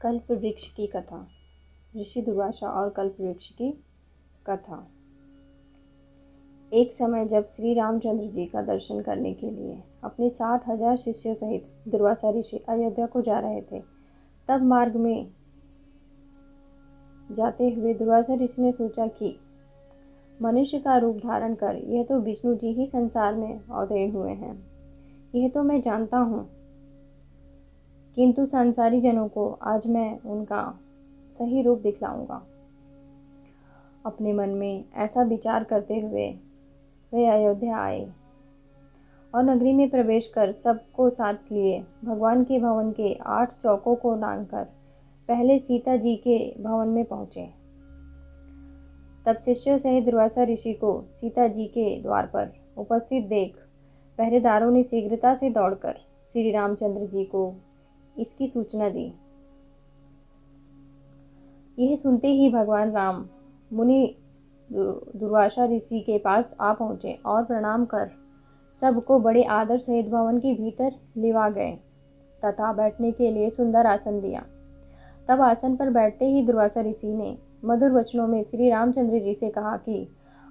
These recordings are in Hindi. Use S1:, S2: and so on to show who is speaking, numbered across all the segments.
S1: कल्प वृक्ष की कथा। ऋषि दुर्वासा और कल्प वृक्ष की कथा। एक समय जब श्री रामचंद्र जी का दर्शन करने के लिए अपने 60,000 शिष्यों सहित दुर्वासा ऋषि अयोध्या को जा रहे थे, तब मार्ग में जाते हुए दुर्वासा ऋषि ने सोचा कि मनुष्य का रूप धारण कर यह तो विष्णु जी ही संसार में अवतीर्ण हुए हैं, यह तो मैं जानता हूँ, किंतु संसारी जनों को आज मैं उनका सही रूप दिखलाऊंगा। अपने मन में ऐसा विचार करते हुए वे अयोध्या आए और नगरी में प्रवेश कर सबको साथ लिए भगवान के भवन के 8 चौकों को लांघकर पहले सीता जी के भवन में पहुंचे। तब शिष्यों सहित दुर्वासा ऋषि को सीता जी के द्वार पर उपस्थित देख पहरेदारों ने शीघ्रता से दौड़कर श्री रामचंद्र जी को इसकी सूचना दी। यह सुनते ही भगवान राम मुनि दुर्वासा ऋषि के पास आ पहुंचे और प्रणाम कर सबको बड़े आदर सहित भवन के भीतर लिवा गए तथा बैठने के लिए सुंदर आसन दिया। तब आसन पर बैठते ही दुर्वासा ऋषि ने मधुर वचनों में श्री रामचंद्र जी से कहा कि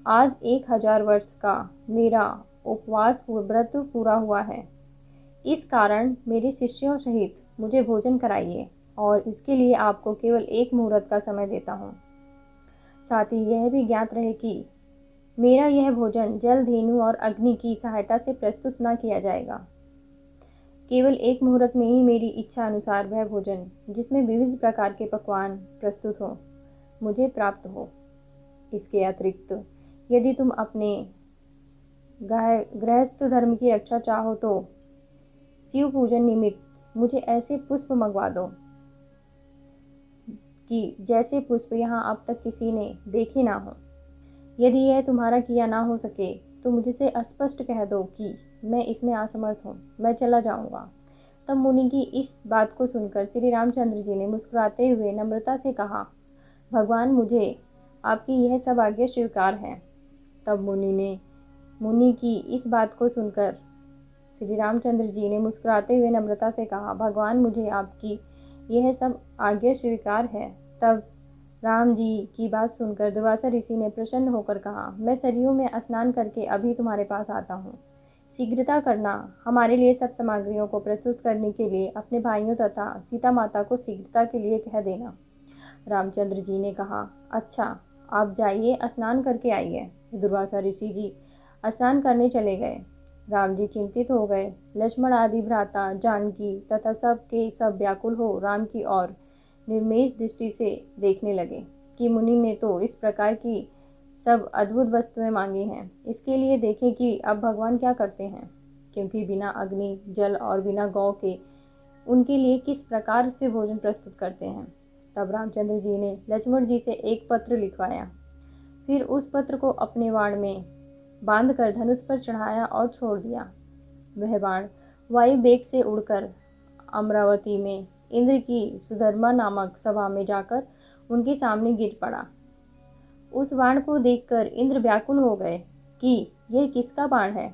S1: आज 1000 वर्ष का मेरा उपवास व्रत पूरा हुआ है। इस कारण मेरे शिष्यों सहित मुझे भोजन कराइए और इसके लिए आपको केवल 1 मुहूर्त का समय देता हूँ। साथ ही यह भी ज्ञात रहे कि मेरा यह भोजन जल, धेनु और अग्नि की सहायता से प्रस्तुत न किया जाएगा। केवल 1 मुहूर्त में ही मेरी इच्छा अनुसार वह भोजन, जिसमें विविध प्रकार के पकवान प्रस्तुत हो, मुझे प्राप्त हो। इसके अतिरिक्त यदि तुम अपने गृहस्थ धर्म की रक्षा चाहो तो शिव पूजन निमित्त मुझे ऐसे पुष्प मंगवा दो कि जैसे पुष्प यहाँ अब तक किसी ने देखे ना हो। यदि यह तुम्हारा किया ना हो सके तो मुझसे स्पष्ट कह दो कि मैं इसमें असमर्थ हूँ, मैं चला जाऊँगा। तब मुनि की इस बात को सुनकर श्री रामचंद्र जी ने मुस्कुराते हुए नम्रता से कहा, भगवान, मुझे आपकी यह सब आज्ञा स्वीकार है। तब मुनि की इस बात को सुनकर श्री रामचंद्र जी ने मुस्कुराते हुए नम्रता से कहा, भगवान, मुझे आपकी यह सब आज्ञा स्वीकार है। तब राम जी की बात सुनकर दुर्वासा ऋषि ने प्रसन्न होकर कहा, मैं सरयू में स्नान करके अभी तुम्हारे पास आता हूँ। शीघ्रता करना। हमारे लिए सब सामग्रियों को प्रस्तुत करने के लिए अपने भाइयों तथा सीता माता को शीघ्रता के लिए कह देना। रामचंद्र जी ने कहा, अच्छा, आप जाइए, स्नान करके आइए। दुर्वासा ऋषि जी स्नान करने चले गए। राम जी चिंतित हो गए। लक्ष्मण आदि भ्राता, जानकी तथा सब के सब व्याकुल हो राम की ओर निर्मेष दृष्टि से देखने लगे कि मुनि ने तो इस प्रकार की सब अद्भुत वस्तुएं मांगी हैं, इसके लिए देखें कि अब भगवान क्या करते हैं, क्योंकि बिना अग्नि, जल और बिना गौ के उनके लिए किस प्रकार से भोजन प्रस्तुत करते हैं। तब रामचंद्र जी ने लक्ष्मण जी से एक पत्र लिखवाया, फिर उस पत्र को अपने बाण में बांधकर धनुष पर चढ़ाया और छोड़ दिया। वह बाण वायु वेग से उड़कर अमरावती में इंद्र की सुधर्मा नामक सभा में जाकर उनके सामने गिर पड़ा। उस बाण को देखकर इंद्र व्याकुल हो गए कि यह किसका बाण है।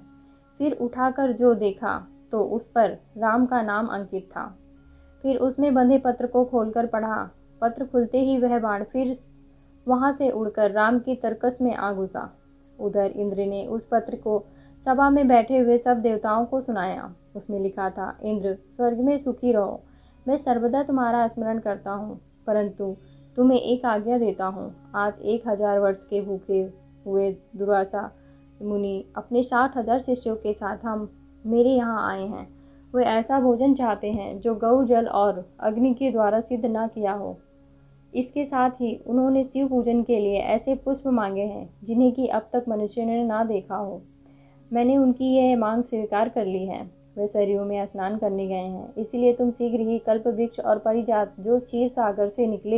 S1: फिर उठाकर जो देखा तो उस पर राम का नाम अंकित था। फिर उसमें बंधे पत्र को खोलकर पढ़ा। पत्र खुलते ही वह बाण फिर वहां से उड़कर राम की तरकस में आ घुसा। उधर इंद्र ने उस पत्र को सभा में बैठे हुए सब देवताओं को सुनाया। उसमें लिखा था, इंद्र, स्वर्ग में सुखी रहो, मैं सर्वदा तुम्हारा स्मरण करता हूँ, परंतु तुम्हें एक आज्ञा देता हूँ। आज 1000 वर्ष के भूखे हुए दुर्वासा मुनि अपने 60,000 शिष्यों के साथ हम मेरे यहाँ आए हैं। वे ऐसा भोजन चाहते हैं जो गौ, जल और अग्नि के द्वारा सिद्ध न किया हो। इसके साथ ही उन्होंने शिव पूजन के लिए ऐसे पुष्प मांगे हैं जिन्हें कि अब तक मनुष्य ने ना देखा हो। मैंने उनकी यह मांग स्वीकार कर ली है। वे सरयू में स्नान करने गए हैं, इसलिए तुम शीघ्र ही कल्प वृक्ष और परिजात जो क्षीर सागर से निकले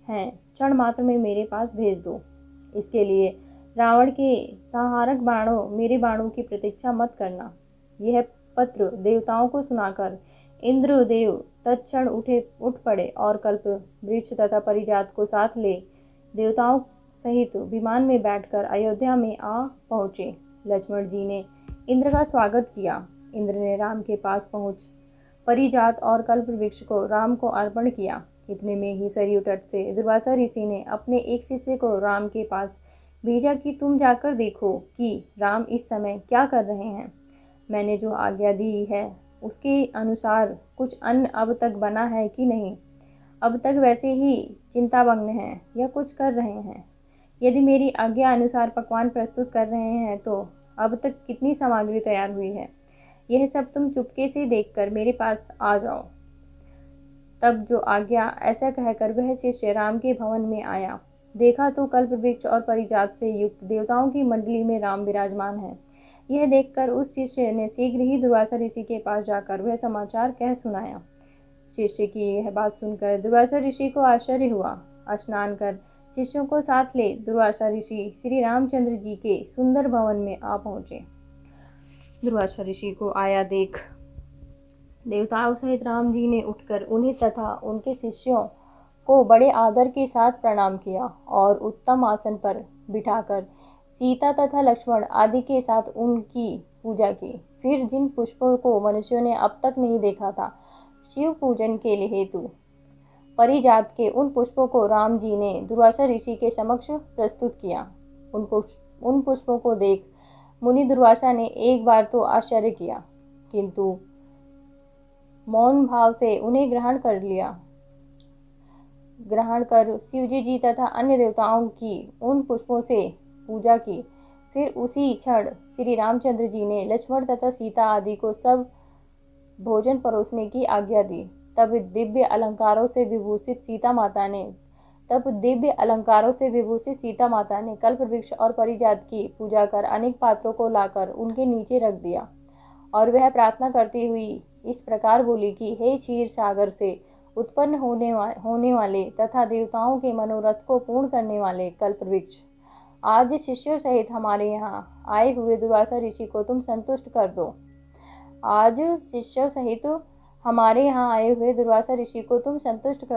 S1: हैं क्षण मात्र में मेरे पास भेज दो। इसके लिए रावण के संहारक बाणों, मेरे बाणों की प्रतीक्षा मत करना। यह पत्र देवताओं को सुनाकर इंद्रदेव तत्क्षण उठ पड़े और कल्प वृक्ष तथा परिजात को साथ ले देवताओं सहित विमान में बैठकर अयोध्या में आ पहुँचे। लक्ष्मण जी ने इंद्र का स्वागत किया। इंद्र ने राम के पास पहुँच परिजात और कल्प वृक्ष को राम को अर्पण किया, इतने में ही सरयू तट से दुर्वासा ऋषि ने अपने एक शिष्य को राम के पास भेजा कि तुम जाकर देखो कि राम इस समय क्या कर रहे हैं। मैंने जो आज्ञा दी है उसके अनुसार कुछ अन्न अब तक बना है कि नहीं। अब तक वैसे ही चिंतामग्न हैं या कुछ कर रहे हैं। यदि मेरी आज्ञा अनुसार पकवान प्रस्तुत कर रहे हैं तो अब तक कितनी सामग्री तैयार हुई है, यह सब तुम चुपके से देखकर मेरे पास आ जाओ। तब जो आज्ञा, ऐसा कहकर वह शिष्य राम के भवन में आया। देखा तो कल्पवृक्ष और परिजात से युक्त देवताओं की मंडली में राम विराजमान है। यह देखकर उस शिष्य ने शीघ्र ही दुर्वासा ऋषि के पास जाकर वह समाचार कह सुनाया। शिष्य की यह बात सुनकर दुर्वासा ऋषि को आश्चर्य हुआ। स्नान कर शिष्यों को साथ ले दुर्वासा ऋषि श्री रामचंद्र जी के सुंदर भवन में आ पहुंचे। दुर्वासा ऋषि को आया देख देवताओं सहित राम जी ने उठकर उन्हें तथा उनके शिष्यों को बड़े आदर के साथ प्रणाम किया और उत्तम आसन पर बिठाकर सीता तथा लक्ष्मण आदि के साथ उनकी पूजा की। फिर जिन पुष्पों को मनुष्यों ने अब तक नहीं देखा था, शिव पूजन के लिए हेतु परिजात के उन पुष्पों को राम जी ने दुर्वासा ऋषि के समक्ष प्रस्तुत किया। उन पुष्पों को देख मुनि दुर्वासा ने एक बार तो आश्चर्य किया, किंतु मौन भाव से उन्हें ग्रहण कर शिवजी जी तथा अन्य देवताओं की उन पुष्पों से पूजा की। फिर उसी क्षण श्री रामचंद्र जी ने लक्ष्मण तथा सीता आदि को सब भोजन परोसने की आज्ञा दी। तब दिव्य अलंकारों से विभूषित सीता माता ने कल्पवृक्ष और परिजात की पूजा कर अनेक पात्रों को लाकर उनके नीचे रख दिया और वह प्रार्थना करती हुई इस प्रकार बोली कि हे क्षीर सागर से उत्पन्न होने वाले तथा देवताओं के मनोरथ को पूर्ण करने वाले कल्पवृक्ष, आज शिष्यों सहित हमारे यहाँ आए हुए दुर्वासा ऋषि को तुम संतुष्ट कर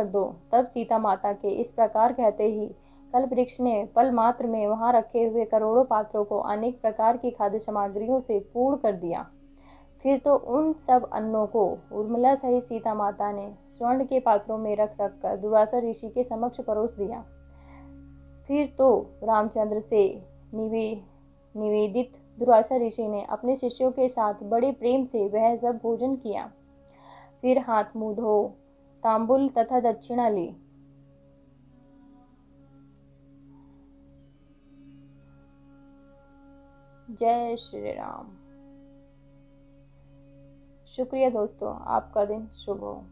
S1: दो। तब सीता माता के इस प्रकार कहते ही कल्पवृक्ष ने पल मात्र में वहां रखे हुए करोड़ों पात्रों को अनेक प्रकार की खाद्य सामग्रियों से पूर्ण कर दिया। फिर तो उन सब अन्नों को उर्मिला सहित सीता माता ने स्वर्ण के पात्रों में रख कर दुर्वासा ऋषि के समक्ष परोस दिया। फिर तो रामचंद्र से निवेदित दुर्वासा ऋषि ने अपने शिष्यों के साथ बड़े प्रेम से वह सब भोजन किया। फिर हाथ मुंह धो तांबुल तथा दक्षिणा ली। जय श्री राम। शुक्रिया दोस्तों, आपका दिन शुभ हो।